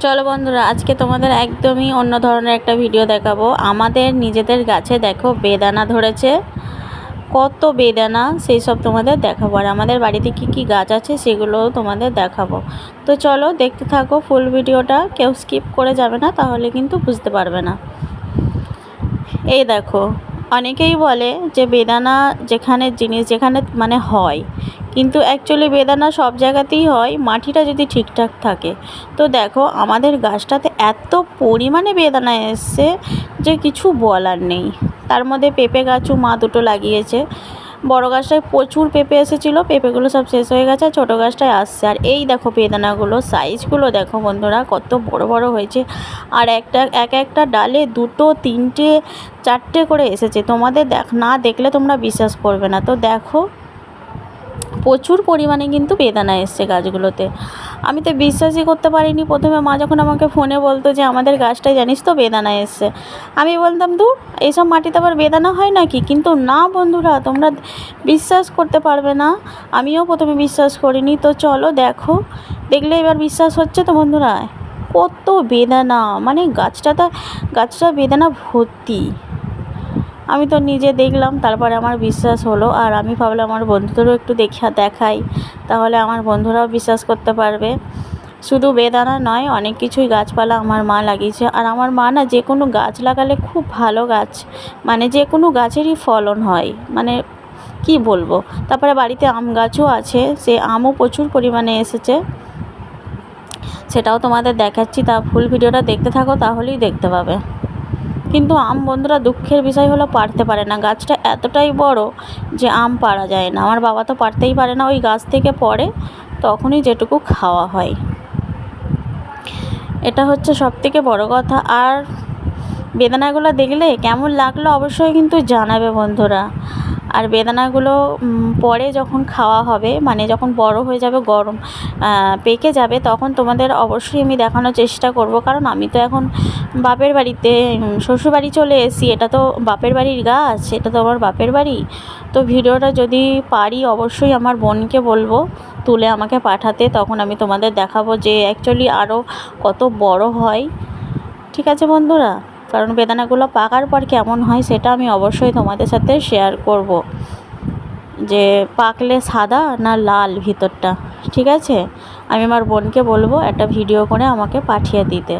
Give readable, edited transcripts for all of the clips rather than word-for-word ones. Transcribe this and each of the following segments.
চলো বন্ধুরা, আজকে তোমাদের একদমই অন্য ধরনের একটা ভিডিও দেখাবো। আমাদের নিজেদের গাছে দেখো বেদানা ধরেছে, কত বেদানা সেই সব তোমাদের দেখাবো। আর আমাদের বাড়িতে কি কি গাছ আছে সেগুলোও তোমাদের দেখাবো। তো চলো দেখতে থাকো ফুল ভিডিওটা, কেউ স্কিপ করে যাবে না, তাহলে কিন্তু বুঝতে পারবে না। এই দেখো, অনেকেই বলে যে বেদানা যেখানে মানে হয়, কিন্তু অ্যাকচুয়ালি বেদানা সব জায়গাতেই হয়, মাটিটা যদি ঠিকঠাক থাকে। তো দেখো আমাদের গাছটাতে এত পরিমাণে বেদানা এসছে যে কিছু বলার নেই। তার মধ্যে পেঁপে গাছও মা দুটো লাগিয়েছে। বড় গাছটায় প্রচুর পেঁপে এসেছিলো, পেঁপেগুলো সব শেষ হয়ে গেছে, ছোটো গাছটায় আসছে। আর এই দেখো বেদানাগুলো সাইজগুলো দেখো বন্ধুরা, কত বড় বড় হয়েছে। আর একটা ডালে দুটো, তিনটে, চারটে করে এসেছে। তোমাদের না দেখলে তোমরা বিশ্বাস করবে না। তো দেখো প্রচুর পরিমাণে কিন্তু বেদানা এসছে গাছগুলোতে। আমি তো বিশ্বাসই করতে পারিনি। প্রথমে মা যখন আমাকে ফোনে বলতো যে আমাদের গাছটায় জানিস তো বেদানা এসছে, আমি বলতাম দূর, এইসব মাটিতে আবার বেদানা হয় নাকি। কিন্তু না বন্ধুরা, তোমরা বিশ্বাস করতে পারবে না, আমিও প্রথমে বিশ্বাস করিনি। তো চলো দেখো, দেখলে এবার বিশ্বাস হচ্ছে তো বন্ধুরা। কত বেদানা, মানে গাছটা বেদানা ভর্তি। আমি তো নিজে দেখলাম, তারপরে আমার বিশ্বাস হলো। আর আমি ভাবলাম আমার বন্ধুদেরও একটু দেখাই, তাহলে আমার বন্ধুরাও বিশ্বাস করতে পারবে। শুধু বেদানা নয়, অনেক কিছুই গাছপালা আমার মা লাগিয়েছে। আর আমার মা না যে কোনো গাছ লাগালে খুব ভালো গাছ, মানে যে কোনো গাছেরই ফলন হয়, মানে কি বলবো। তারপরে বাড়িতে আম গাছও আছে, সে আমও প্রচুর পরিমাণে এসেছে, সেটাও তোমাদের দেখাচ্ছি। তা ফুল ভিডিওটা দেখতে থাকো, তাহলেই দেখতে পাবে। কিন্তু আম বন্ধুরা, দুঃখের বিষয় হলো পারতে পারে না। গাছটা এতটাই বড় যে আম পারা যায় না। আমার বাবা তো পারতেই পারে না, ওই গাছ থেকে পড়ে, তখনই যেটুকু খাওয়া হয়। এটা হচ্ছে সবথেকে বড় কথা। আর বেদানাগুলো দেখলে কেমন লাগলো অবশ্যই কিন্তু জানাবে বন্ধুরা। আর বেদানাগুলো পরে যখন খাওয়া হবে, মানে যখন বড় হয়ে যাবে, গরম পেকে যাবে, তখন তোমাদের অবশ্যই আমি দেখানোর চেষ্টা করব। কারণ আমি তো এখন বাপের বাড়িতে, শ্বশুরবাড়ি চলে এসেছি। এটা তো বাপের বাড়ির গাছ, এটা তো আমার বাপের বাড়ি। তো ভিডিওটা যদি পারি অবশ্যই আমার বোনকে বলবো তুলে আমাকে পাঠাতে, তখন আমি তোমাদের দেখাবো যে অ্যাকচুয়ালি আরও কত বড় হয়। ঠিক আছে বন্ধুরা, কারণ বেদানাগুলো পাকার পর কেমন হয় সেটা আমি অবশ্যই তোমাদের সাথে শেয়ার করব, যে পাকলে সাদা না লাল ভিতরটা। ঠিক আছে, আমি আমার বোনকে বলবো একটা ভিডিও করে আমাকে পাঠিয়ে দিতে।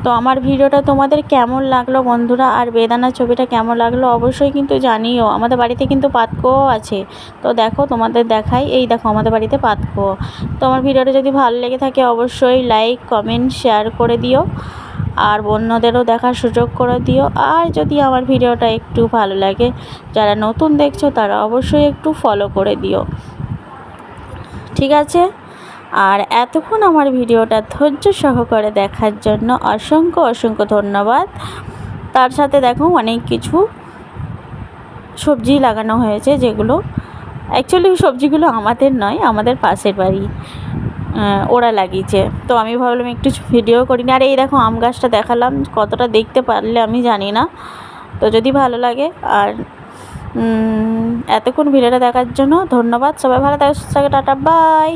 তো আমার ভিডিওটা তোমাদের কেমন লাগলো বন্ধুরা, আর বেদানা ছবিটা কেমন লাগলো অবশ্যই কিন্তু জানিও। আমাদের বাড়িতে কিন্তু পাতকোও আছে। তো দেখো তোমাদের দেখাই, এই দেখো আমাদের বাড়িতে পাতকো। তো আমার ভিডিওটা যদি ভালো লেগে থাকে অবশ্যই লাইক, কমেন্ট, শেয়ার করে দিও। আর অন্যদেরও দেখার সুযোগ করে দিও। আর যদি আমার ভিডিওটা একটু ভালো লাগে, যারা নতুন দেখছো তারা অবশ্যই একটু ফলো করে দিও। ঠিক আছে, আর এতক্ষণ আমার ভিডিওটা ধৈর্য সহকারে দেখার জন্য অসংখ্য ধন্যবাদ। তার সাথে দেখো অনেক কিছু সবজি লাগানো হয়েছে, যেগুলো অ্যাকচুয়ালি সবজিগুলো আমাদের নয়, আমাদের পাশের বাড়ি ওরা লাগিয়েছে। তো আমি ভাবলাম একটু ভিডিও করি না। আর এই দেখো আম গাছটা দেখালাম, কতটা দেখতে পারলে আমি জানি না। তো যদি ভালো লাগে, আর এতক্ষণ ভিডিওটা দেখার জন্য ধন্যবাদ। সবাই ভালো থাকো, টাটা, বাই।